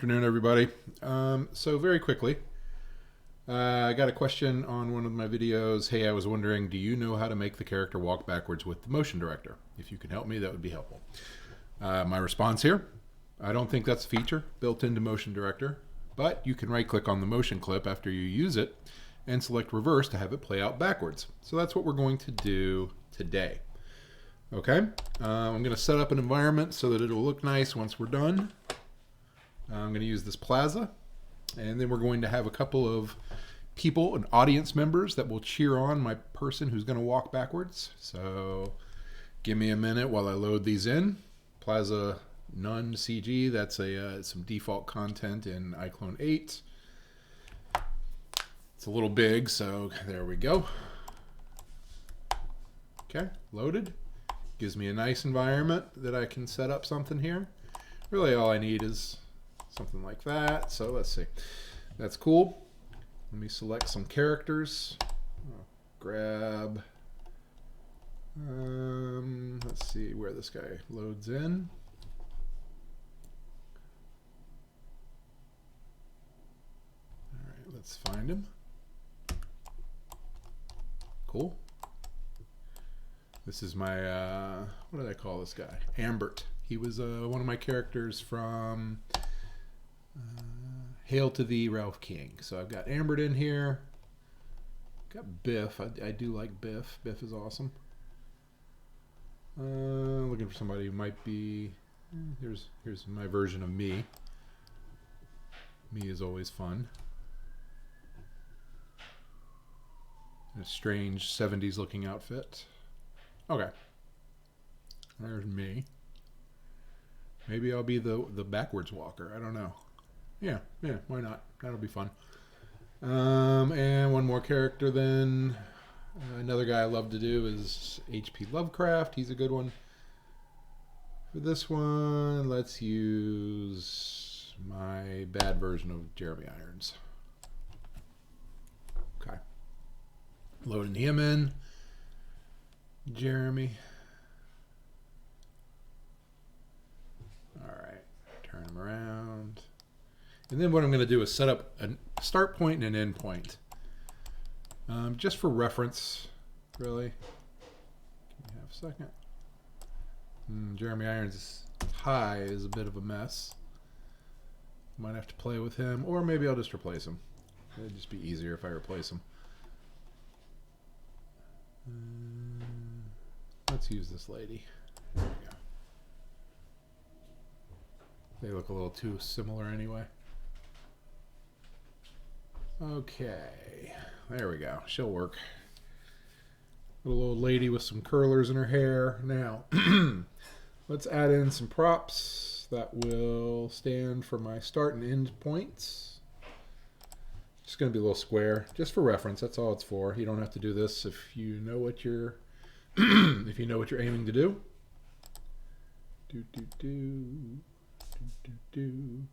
afternoon, everybody. So very quickly, I got a question on one of my videos. Hey, I was wondering, do you know how to make the character walk backwards with the motion director? If you can help me, that would be helpful. My response here, I don't think that's a feature built into motion director, but you can right click on the motion clip after you use it and select reverse to have it play out backwards. So that's what we're going to do today. Okay, I'm going to set up an environment so that it'll look nice once we're done. I'm going to use this plaza, and then we're going to have a couple of people and audience members that will cheer on my person who's going to walk backwards. So give me a minute while I load these in. Plaza none CG, that's some default content in Iclone 8. It's a little big, so there we go. Okay, loaded. Gives me a nice environment that I can set up something here. Really all I need is something like that. So let's see. That's cool. Let me select some characters. I'll grab, let's see where this guy loads in. All right, let's find him. Cool. This is my, what did I call this guy? Ambert. He was one of my characters from Hail to Thee, Ralph King. So I've got Ambert in here. Got Biff. I do like Biff. Biff is awesome. Looking for somebody who might be... Here's my version of me. Me is always fun. A strange 70s looking outfit. Okay. There's me. Maybe I'll be the backwards walker. I don't know. Yeah, why not? That'll be fun. And one more character then. Another guy I love to do is H.P. Lovecraft. He's a good one. For this one, let's use my bad version of Jeremy Irons. Okay. Loading him in. Jeremy. All right, turn him around. And then what I'm going to do is set up a start point and an end point. Just for reference, really. Give me half a second. Jeremy Irons' high is a bit of a mess. Might have to play with him, or maybe I'll just replace him. It'd just be easier if I replace him. Let's use this lady. There we go. They look a little too similar anyway. Okay, there we go. She'll work. Little old lady with some curlers in her hair. Now, let's add in some props that will stand for my start and end points. Just going to be a little square, just for reference. That's all it's for. You don't have to do this if you know what you're if you know what you're aiming to do.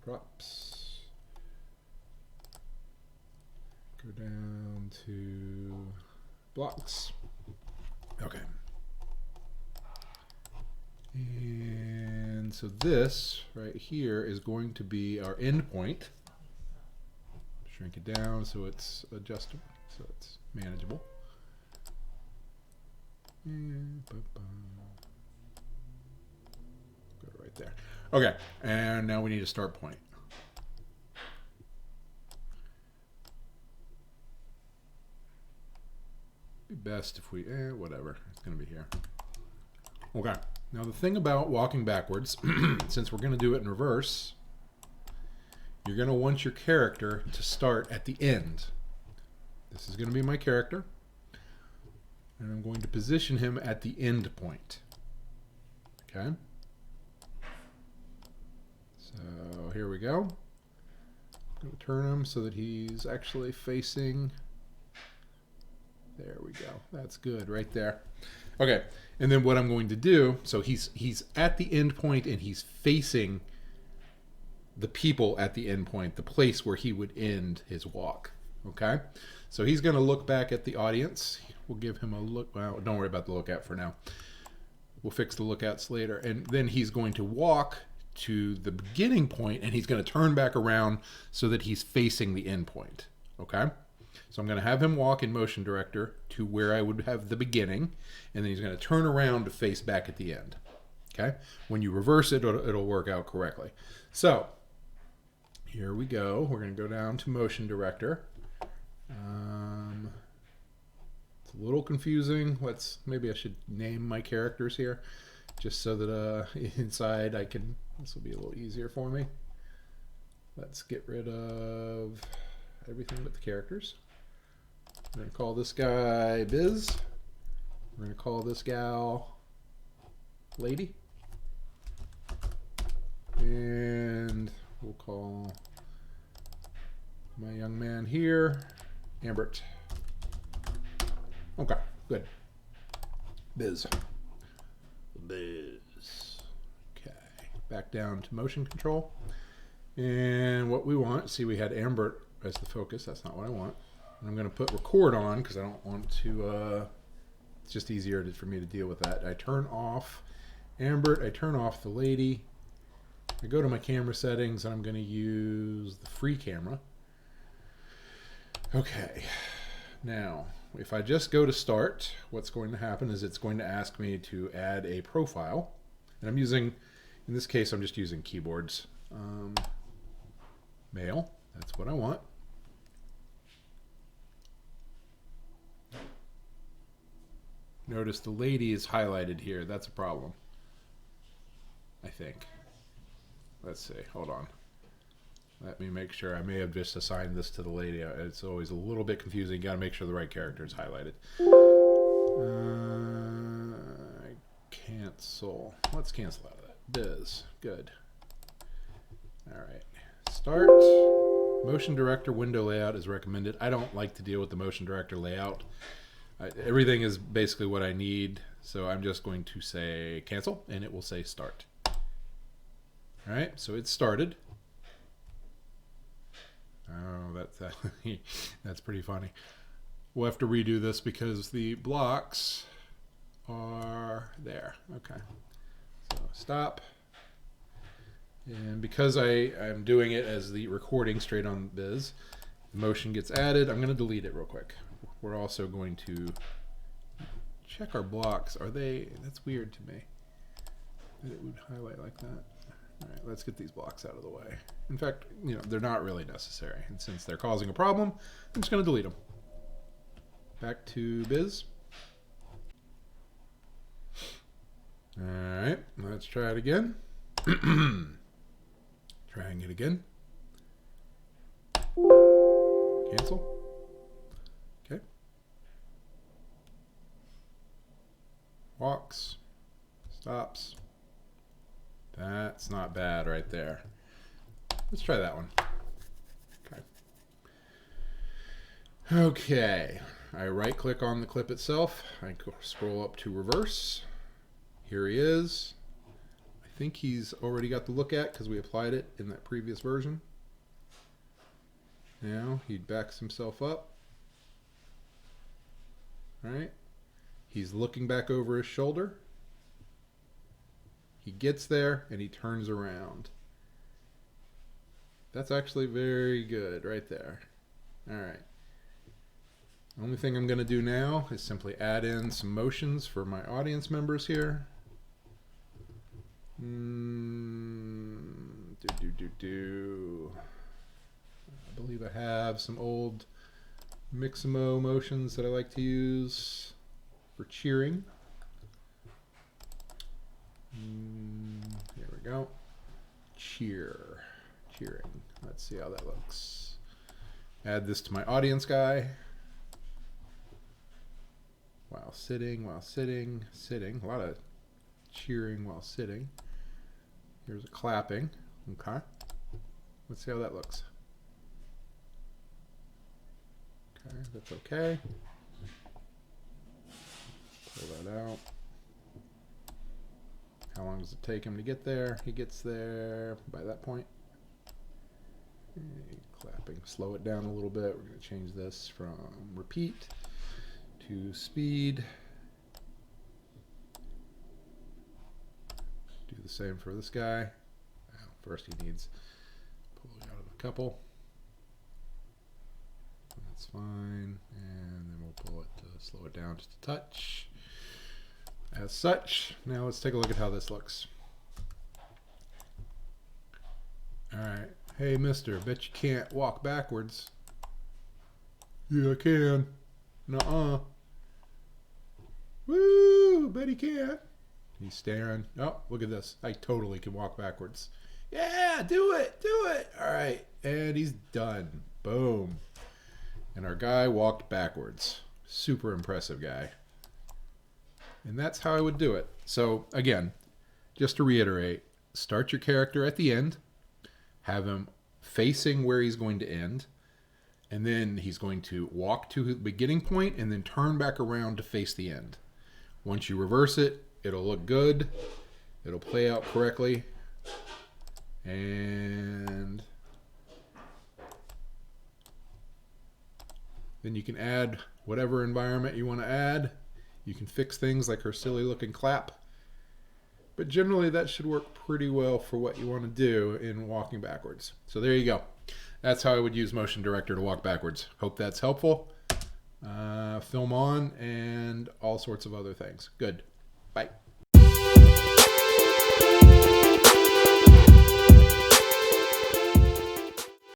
Props. Go down to blocks. Okay. And so this right here is going to be our end point. Shrink it down so it's adjustable, so it's manageable. And go right there. Okay, and now we need a start point. Be best if we, whatever, it's going to be here. Okay, now the thing about walking backwards, since we're going to do it in reverse, you're going to want your character to start at the end. This is going to be my character, and I'm going to position him at the end point. Okay? So here we go. I'm going to turn him so that he's actually facing... There we go. That's good right there. Okay, and then what I'm going to do, so he's at the end point and he's facing the people at the end point, the place where he would end his walk. Okay, so he's going to look back at the audience. We'll give him a look. Well, don't worry about the lookout for now. We'll fix the lookouts later. And then he's going to walk to the beginning point, and he's going to turn back around so that he's facing the end point. Okay? So I'm going to have him walk in motion director to where I would have the beginning, and then he's going to turn around to face back at the end. Okay? When you reverse it, it'll work out correctly. So here we go. We're going to go down to motion director. It's a little confusing. Maybe I should name my characters here, just so that inside this will be a little easier for me. Let's get rid of everything but the characters. We're going to call this guy Biz. We're going to call this gal Lady. And we'll call my young man here Ambert. Okay, good. Biz. Okay, back down to motion control. And what we want, see, we had Ambert as the focus. That's not what I want. And I'm going to put record on because I don't want to, it's just easier for me to deal with that. I turn off Ambert, I turn off the lady. I go to my camera settings and I'm going to use the free camera. Okay, now if I just go to start, what's going to happen is it's going to ask me to add a profile. And I'm using, in this case, I'm just using keyboards. Male, that's what I want. Notice the lady is highlighted here. That's a problem, I think. Let's see, hold on. Let me make sure. I may have just assigned this to the lady. It's always a little bit confusing. You got to make sure the right character is highlighted. Cancel. Let's cancel out of that. Biz. Good. All right. Start. Motion director window layout is recommended. I don't like to deal with the motion director layout. Everything is basically what I need. So I'm just going to say cancel, and it will say start. All right. So it's started. Oh, that's pretty funny. We'll have to redo this because the blocks are there. Okay. So stop. And because I'm doing it as the recording straight on Biz, the motion gets added. I'm going to delete it real quick. We're also going to check our blocks. That's weird to me that it would highlight like that. All right, let's get these blocks out of the way. In fact, they're not really necessary. And since they're causing a problem, I'm just going to delete them. Back to Biz. All right, let's try it again. Trying it again. Cancel. Okay. Walks. Stops. That's not bad right there. Let's try that one. Okay. I right click on the clip itself. I scroll up to reverse. Here he is. I think he's already got the look at because we applied it in that previous version. Now he backs himself up. All right. He's looking back over his shoulder. He gets there and he turns around. That's actually very good right there. All right. The only thing I'm going to do now is simply add in some motions for my audience members here. I believe I have some old Mixamo motions that I like to use for cheering. Here we go. Cheering. Let's see how that looks. Add this to my audience guy. While sitting. A lot of cheering while sitting. Here's a clapping. Okay. Let's see how that looks. Okay, that's okay. Pull that out. How long does it take him to get there? He gets there by that point. Clapping. Slow it down a little bit. We're going to change this from repeat to speed. Do the same for this guy. first he needs pulling out of a couple. That's fine. And then we'll pull it to slow it down just a touch. As such, now let's take a look at how this looks. Alright. Hey, mister, bet you can't walk backwards. Yeah, I can. Nuh-uh. Woo! Bet he can. He's staring. Oh, look at this. I totally can walk backwards. Yeah, do it! Do it! Alright. And he's done. Boom. And our guy walked backwards. Super impressive guy. And that's how I would do it. So, again, just to reiterate, start your character at the end. Have him facing where he's going to end. And then he's going to walk to the beginning point and then turn back around to face the end. Once you reverse it, it'll look good. It'll play out correctly. And then you can add whatever environment you want to add. You can fix things like her silly looking clap. But generally that should work pretty well for what you want to do in walking backwards. So there you go. That's how I would use Motion Director to walk backwards. Hope that's helpful. Film on and all sorts of other things. Good. Bye.